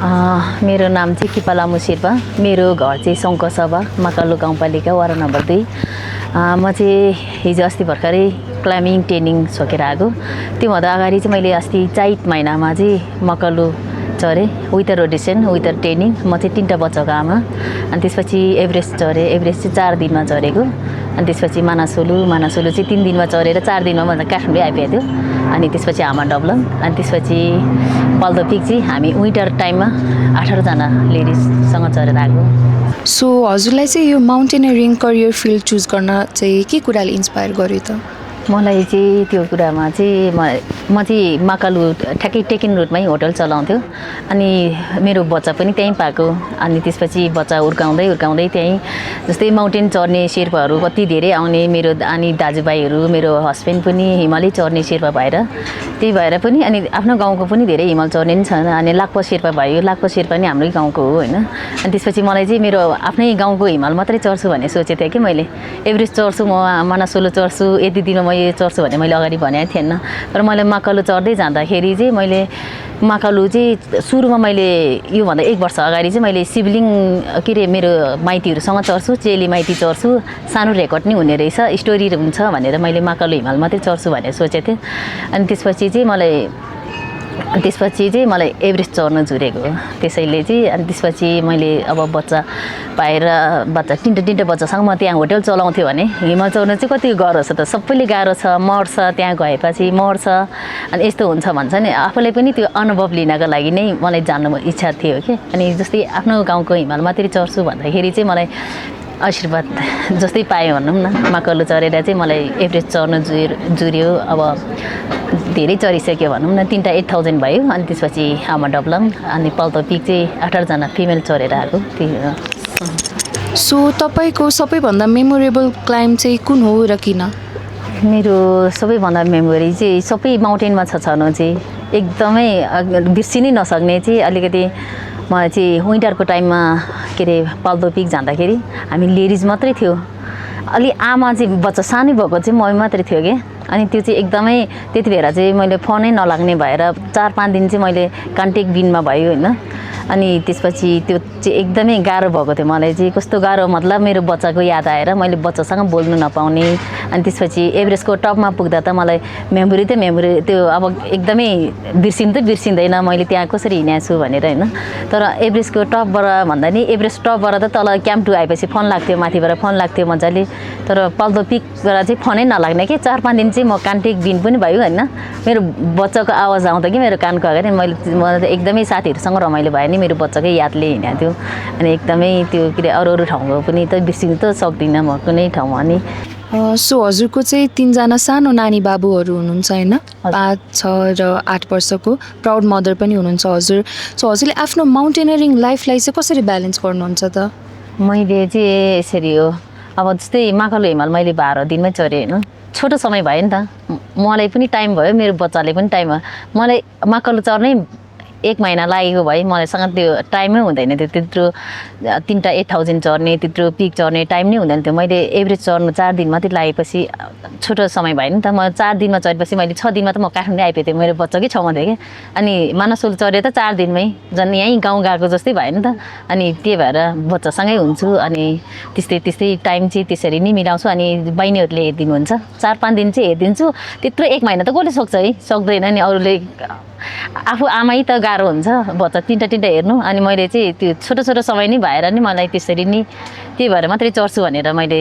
मेरो नाम चाहिँ कृपा लामु शेर्पा। मेरो घर चाहिँ सङ्कसभा माकालु गाउँपालिका वार्ड नम्बर 2। म चाहिँ हिजो अस्ति भर्खरै क्लाइम्बिङ ट्रेनिङ सकेर आएको। त्योभन्दा अगाडि चाहिँ मैले अस्ति चैत महिनामा चाहिँ मकालु चढेँ विथर रोटेसन विथर ट्रेनिङ। म चाहिँ 3टा बच्चाको आमा। अनि त्यसपछि एभरेस्ट चढेँ। एभरेस्ट चाहिँ 4 दिनमा चढेको। अनि त्यसपछि मानासोलु चाहिँ 3 दिनमा चढेर 4 दिनमा भन्दा काठमाडौँ आइपुगेको थियो। अनि त्यसपछि आमा डब्लङ। अनि त्यसपछि पल्दो पिक चाहिँ हामी विन्टर टाइममा 18 जना लेडिजसँग चढेर आएको। सो हजुरलाई चाहिँ यो माउन्टेनियरिङ करियर फिल्ड चुज गर्न चाहिँ के कुराले इन्स्पायर गर्यो त? मलाई चाहिँ त्यो कुरामा चाहिँ म चाहिँ माकालु ठ्याक्कै टेकिन रोडमै होटल चलाउँथ्यो। अनि मेरो बच्चा पनि त्यहीँ पाएको। अनि त्यसपछि बच्चा हुर्काउँदै त्यहीँ जस्तै माउन्टेन चढ्ने शेर्पाहरू कति धेरै आउने। मेरो अनि दाजुभाइहरू मेरो हस्बेन्ड पनि हिमालै चढ्ने शेर्पा भएर त्यही भएर पनि अनि आफ्नो गाउँको पनि धेरै हिमाल चढ्ने पनि छन्। अनि लाक्पा शेर्पा भयो। लाक्पा शेर्पा नि हाम्रै गाउँको हो होइन। अनि त्यसपछि मलाई चाहिँ मेरो आफ्नै गाउँको हिमाल मात्रै चढ्छु भन्ने सोचेको थिएँ कि मैले। एभरेस्ट चढ्छु म, मानासोलु चढ्छु, यति दिनमा म यो चढ्छु भन्ने मैले अगाडि भनेको थिएन। तर मैले माकालु चढ्दै जाँदाखेरि चाहिँ मैले माकालु चाहिँ सुरुमा मैले योभन्दा 1 वर्ष अगाडि चाहिँ मैले शिवलिङ के अरे मेरो माइतीहरूसँग चढ्छु, चेली माइती चढ्छु, सानो रेकर्ड नि हुने रहेछ, स्टोरी हुन्छ भनेर मैले माकालु हिमाल मात्रै चढ्छु भनेर सोचेको थिएँ। अनि त्यसपछि चाहिँ मलाई एभरेस्ट चढ्न जुरेको हो। त्यसैले चाहिँ अनि त्यसपछि मैले अब बच्चा पाएर बच्चा 3टा बच्चासँग म त्यहाँ होटल चलाउँथ्यो भने हिमाल चढ्न चाहिँ कति गाह्रो छ त। सबैले गाह्रो छ, मर्छ, त्यहाँ गएपछि मर्छ। अनि यस्तो हुन्छ भन्छ नि। आफूलाई पनि त्यो अनुभव लिनको लागि नै मलाई जान्नु इच्छा थियो कि। अनि जस्तै आफ्नो गाउँको हिमाल मात्रै चढ्छु भन्दाखेरि चाहिँ मलाई आशीर्वाद जस्तै पाएँ भनौँ न। माकालु चढेर चाहिँ मलाई एभरेस्ट चढ्न जुर्यो। अब धेरै चढिसक्यो भनौँ न। 3टा 8000 भयो। अनि त्यसपछि आमा डब्लङ अनि पल्तो पिक चाहिँ 18 जना फिमेल चढेर आएको। सो तपाईँको सबैभन्दा मेमोरेबल क्लाइम्ब चाहिँ कुन हो र किन? मेरो सबैभन्दा मेमोरी चाहिँ सबै माउन्टेनमा छ छनु चाहिँ एकदमै बिर्सिनै नसक्ने चाहिँ अलिकति मलाई चाहिँ विन्टरको टाइममा के अरे पल्दो पिक जाँदाखेरि हामी लेडिज मात्रै थियो। अलि आमा चाहिँ बच्चा सानै भएको चाहिँ म मात्रै थियो कि। अनि त्यो चाहिँ एकदमै त्यति बेला चाहिँ मैले फोनै नलाग्ने भएर 4-5 दिन चाहिँ मैले कन्ट्याक्ट बिनमा भयो होइन। अनि त्यसपछि त्यो चाहिँ एकदमै गाह्रो भएको थियो मलाई चाहिँ। कस्तो गाह्रो मतलब मेरो बच्चाको याद आएर मैले बच्चासँग बोल्नु नपाउने। अनि त्यसपछि एभरेस्टको टपमा पुग्दा त मलाई मेमोरी त्यो अब एकदमै बिर्सिँदैन मैले त्यहाँ कसरी हिँडेको छु भनेर होइन। तर एभरेस्टको टपबाट भन्दा नि एभरेस्ट टपबाट त तल क्याम्प 2 आएपछि फोन लाग्थ्यो, माथिबाट फोन लाग्थ्यो मजाले। तर पल्दो पिकबाट चाहिँ फोनै नलाग्ने कि 4-5 दिन चाहिँ म कन्ट्याक्ट बिन पनि भयो होइन। मेरो बच्चाको आवाज आउँदा कि मेरो कानको अगाडि मलाई एकदमै साथीहरूसँग रमाइलो भयो नि। मेरो बच्चाकै यादले हिँडेको थियो। अनि एकदमै त्यो के अरे अरू ठाउँको पनि त बिर्सिनु त सक्दिनँ म कुनै ठाउँमा नि। सो हजुरको चाहिँ 3 जना सानो नानी बाबुहरू हुनुहुन्छ होइन? 5, 6 र 8 वर्षको प्राउड मदर पनि हुनुहुन्छ हजुर। सो हजुरले आफ्नो माउन्टेनियरिङ लाइफलाई चाहिँ कसरी ब्यालेन्स गर्नुहुन्छ त? मैले चाहिँ यसरी हो। अब जस्तै माकालु हिमाल मैले 12 दिनमै चढेँ होइन। छोटो समय भयो नि त। मलाई पनि टाइम भयो, मेरो बच्चाले पनि टाइम भयो। मलाई माकालु चढ्नै 1 महिना लागेको भए मलाईसँग त्यो टाइमै हुँदैन थियो। त्यत्रो 3टा 8000 चढ्ने, त्यत्रो पिक चढ्ने टाइम नै हुँदैन थियो। मैले एभरेज चढ्नु 4 दिन मात्रै लागेपछि छोटो समय भयो नि त। म 4 दिनमा चढेपछि मैले 6 दिनमा त म काठमाडौँ आइपुगेँ थिएँ। मेरो बच्चाकै छेउमा थियो कि। अनि मानसोलु चढेँ त 4 दिनमै झन् यहीँ गाउँ गएको जस्तै भयो नि त। अनि त्यही भएर बच्चासँगै हुन्छु। अनि त्यस्तै टाइम चाहिँ त्यसरी नै मिलाउँछु। अनि बहिनीहरूले हेरिदिनुहुन्छ। 4-5 दिन चाहिँ हेरिदिन्छु। त्यत्रो 1 महिना त कसले सक्छ है? सक्दैन नि। अरूले आफू आमै त गाह्रो हुन्छ बच्चा 3टा हेर्नु। अनि मैले चाहिँ त्यो छोटो समय नै भएर नि मलाई त्यसरी नै त्यही भएर मात्रै चढ्छु भनेर मैले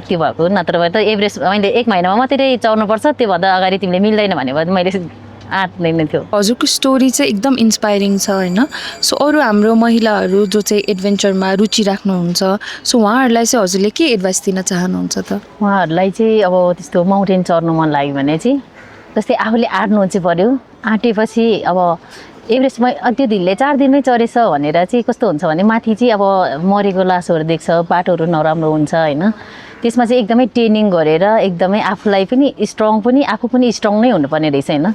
त्यो भएको। नत्र भए त एभरेस्ट मैले 1 महिनामा मात्रै चढ्नुपर्छ, त्योभन्दा अगाडि तिमीले मिल्दैन भने मैले आँट्दैन थियो। हजुरको स्टोरी चाहिँ एकदम इन्स्पाइरिङ छ होइन। सो अरू हाम्रो महिलाहरू जो चाहिँ एडभेन्चरमा रुचि राख्नुहुन्छ, सो उहाँहरूलाई चाहिँ हजुरले के एडभाइस दिन चाहनुहुन्छ त? उहाँहरूलाई चाहिँ अब त्यस्तो माउन्टेन चढ्नु मन लाग्यो भने चाहिँ जस्तै आफूले आँट्नु चाहिँ पऱ्यो। आँटेपछि अब एभरेस्टमा त्यो दिनले 4 दिनमै चढेछ भनेर चाहिँ कस्तो हुन्छ भने माथि चाहिँ अब मरेको लासहरू देख्छ, बाटोहरू नराम्रो हुन्छ होइन। त्यसमा चाहिँ एकदमै ट्रेनिङ गरेर एकदमै आफूलाई पनि स्ट्रङ पनि आफू पनि स्ट्रङ नै हुनुपर्ने रहेछ होइन।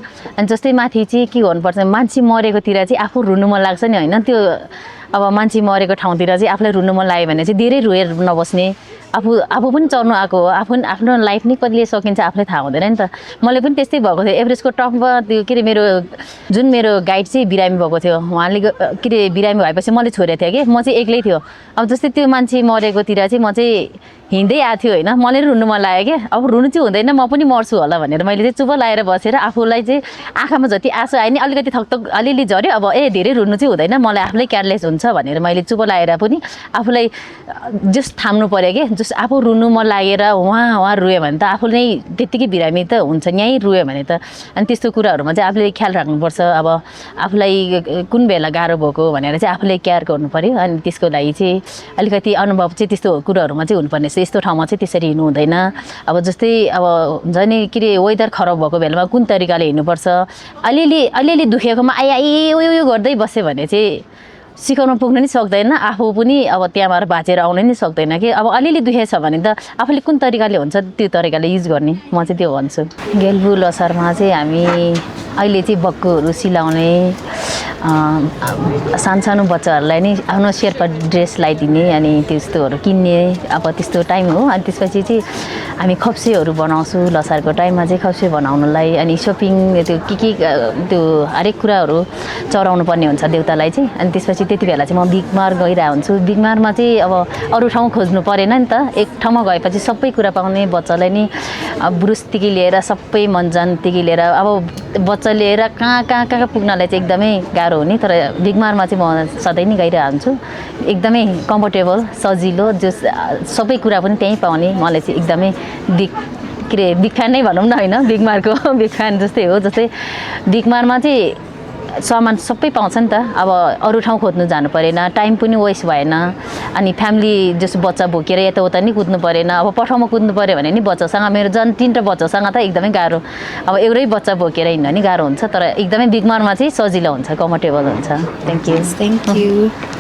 अनि जस्तै माथि चाहिँ के गर्नुपर्छ, मान्छे मरेकोतिर चाहिँ आफू रुनु मन लाग्छ नि होइन। त्यो अब मान्छे मरेको ठाउँतिर चाहिँ आफूलाई रुनु मन लाग्यो भने चाहिँ धेरै रोएर नबस्ने। आफू पनि चढ्नु आएको हो, आफ्नो लाइफ नै कहिले सकिन्छ आफूलाई थाहा हुँदैन नि त। मलाई पनि त्यस्तै भएको थियो। एभरेजको टपमा त्यो के अरे मेरो गाइड चाहिँ बिरामी भएको थियो। उहाँले के अरे बिरामी भएपछि मैले छोडेको थिएँ कि म चाहिँ एक्लै थियो। अब जस्तै त्यो मान्छे मरेकोतिर चाहिँ म चाहिँ हिँड्दै आएको थियो होइन, मलाई रुनु मन लाग्यो क्या। अब रुनु चाहिँ हुँदैन, म पनि मर्छु होला भनेर मैले चाहिँ चुप लाएर बसेर आफूलाई चाहिँ आँखामा जति आँसु आयो नि अलिकति थकथक अलिअलि झऱ्यो। अब धेरै रुनु चाहिँ हुँदैन, मलाई आफूलाई केयरलेस हुन्छ भनेर मैले चुप लाएर पनि आफूलाई जस थाम्नु पऱ्यो कि। जस आफू रुनु मन लागेर उहाँ रुयो भने त आफू नै त्यत्तिकै बिरामी त हुन्छ, यहीँ रुयो भने त। अनि त्यस्तो कुराहरूमा चाहिँ आफूले ख्याल राख्नुपर्छ। अब आफूलाई कुन बेला गाह्रो भएको भनेर चाहिँ आफूले केयर गर्नु पऱ्यो। अनि त्यसको लागि चाहिँ अलिकति अनुभव चाहिँ त्यस्तो कुराहरूमा चाहिँ हुनुपर्ने। यस्तो ठाउँमा चाहिँ त्यसरी हिँड्नु हुँदैन। अब जस्तै अब हुन्छ नि के अरे वेदर खराब भएको बेलामा कुन तरिकाले हिँड्नुपर्छ, अलिअलि दुखेकोमा आइ उयो गर्दै बस्यो भने चाहिँ सिकाउन पुग्नु नि सक्दैन, आफू पनि अब त्यहाँबाट बाँचेर आउन नि सक्दैन कि। अब अलिअलि दुखेछ भने त आफूले कुन तरिकाले हुन्छ त्यो तरिकाले युज गर्ने, म चाहिँ त्यो भन्छु। गेल्बु लोसारमा चाहिँ हामी अहिले चाहिँ बक्कुहरू सिलाउने, सानो बच्चाहरूलाई नि आफ्नो शेर्पा ड्रेस लगाइदिने अनि त्यस्तोहरू किन्ने, अब त्यस्तो टाइम हो। अनि त्यसपछि चाहिँ हामी खप्सेहरू बनाउँछौँ लोसारको टाइममा चाहिँ खप्से बनाउनुलाई। अनि सपिङ त्यो के त्यो हरेक कुराहरू चढाउनु पर्ने हुन्छ देउतालाई चाहिँ। अनि त्यसपछि त्यति बेला चाहिँ म बिगमार गइरहेको हुन्छु। बिगमारमा चाहिँ अब अरू ठाउँ खोज्नु परेन नि त, एक ठाउँमा गएपछि सबै कुरा पाउने। बच्चालाई नि ब्रुसदेखि लिएर सबै मन्जनदेखि लिएर अब बच्चा लिएर कहाँ पुग्नलाई चाहिँ एकदमै गाह्रो हुने। तर बिगमारमा चाहिँ म सधैँ नै गइरहेको हुन्छु। एकदमै कम्फोर्टेबल, सजिलो, जो सबै कुरा पनि त्यहीँ पाउने। मलाई चाहिँ एकदमै के अरे बिग फ्यान नै भनौँ न होइन, बिगमारको बिग फ्यान जस्तै हो। जस्तै बिगमारमा चाहिँ सामान सबै पाउँछ नि त। अब अरू ठाउँ खोज्नु जानु परेन, टाइम पनि वेस्ट भएन। अनि फ्यामिली जस्तो बच्चा बोकेर यताउता नि कुद्नु परेन। अब पठाउमा कुद्नु पऱ्यो भने नि बच्चासँग, मेरो झन् 3टा बच्चासँग त एकदमै गाह्रो। अब एउटै बच्चा बोकेर हिँड्न नि गाह्रो हुन्छ। तर एकदमै बिगमारमा चाहिँ सजिलो हुन्छ, कम्फोर्टेबल हुन्छ। Thank you.